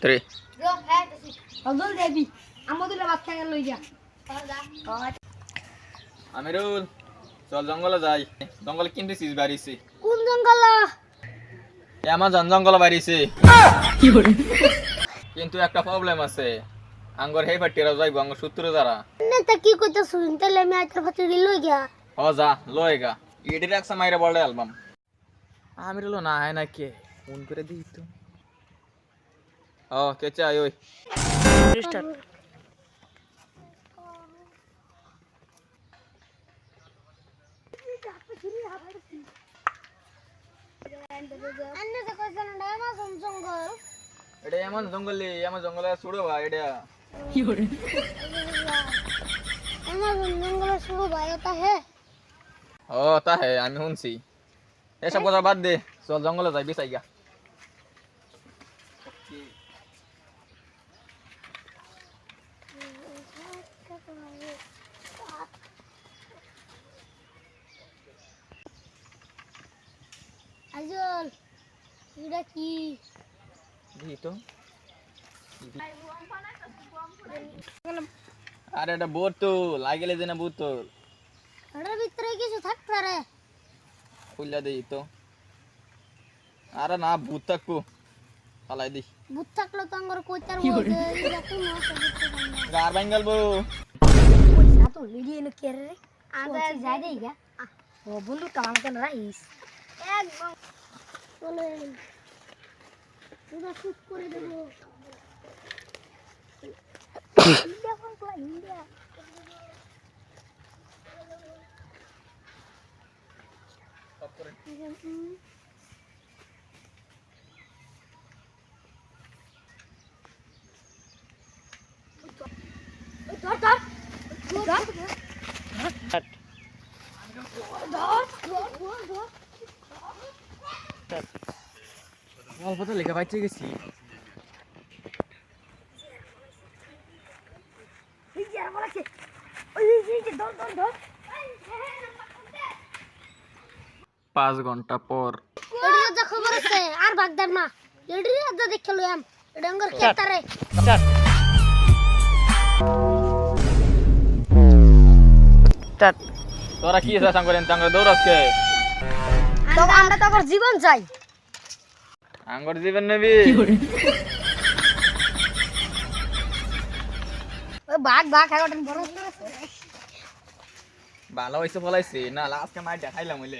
3 অজল দেবী আমাদের বাচ্চা গেল লইয়া আমিরুল চল জঙ্গলে যাই জঙ্গলে কিন্তু চিজ বাড়িছে কোন জঙ্গল অ্যামাজন জঙ্গলে বাড়িছে কিন্তু একটা প্রবলেম আছে আঙ্গর হেই পাটিরা যাইবো আঙ্গর সূত্র যারা নেতা কি কইতা শুন তাহলে আমি আজকে ভাতে লই গিয়া হ যা লয়গা ইডি রাখছা মাইরা বড় অ্যালবাম আমিরুল না হয় না কে ফোন করে দিই তো ও কে চাই ওই স্টার্ট अन्य से कोई सनडा अमेज़न जंगल এটা এমন জঙ্গলে ছুড়ো ভাই এটা अमेज़न जंगल शुरू भाई होता है ও তা হে আমি শুনছি এসব কথা বাদ দে চল জঙ্গলে যাই বিছাই গা अजल इड़ा की দি তো আরে এটা বোতল লাগেলে যে না বোতল এটার ভিতরে কিছু থাকতে রে খুললা দেই তো আরে না ভূত থাকবো ফালাই দি ভূত থাকলে তো আঙ্গর কইতার মধ্যে ইড়া কোন আছে গার বাঙ্গাল বউ পয়সা তো লিডি এনে কে রে আদা যাই দেই গা ও বন্ধু কাম কেন রাইস একদম চলে পুরো শুট করে দেব ইন্ডিয়া কোন ইন্ডিয়া অল্প তো লেখা পাইতে গেছি এই যে আমার আছে ওই যে ধর 5 ঘন্টা পর এডিও যা খবর আছে আর বাগদার না এডিও যা দেখে লইম এডাঙ্গর খেতারে স্টার্ট তোরা কি এসা সাঙ্গরেন তাঙ্গর দৌড়াসকে তো আমরা তো আবার জীবন চাই আঙ্গর জীবন নেবি ওই বাঘ এখন বড় আছে ভালো হইছে বলাইছি না লাস্টে মার দেখাইলাম হইলে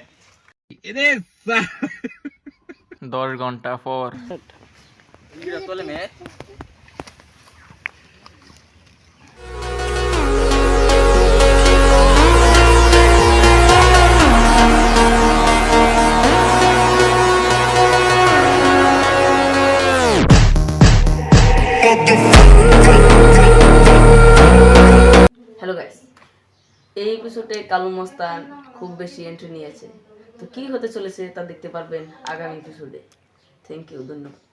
10 ঘন্টা পর চলে মে হ্যালো গাইস এই এপিসোডে কালু মস্তান খুব বেশি এন্ট্রি নিয়েছে তো কি হতে চলেছে তা দেখতে পারবেন আগামী এপিসোডে থ্যাংক ইউ ধন্যবাদ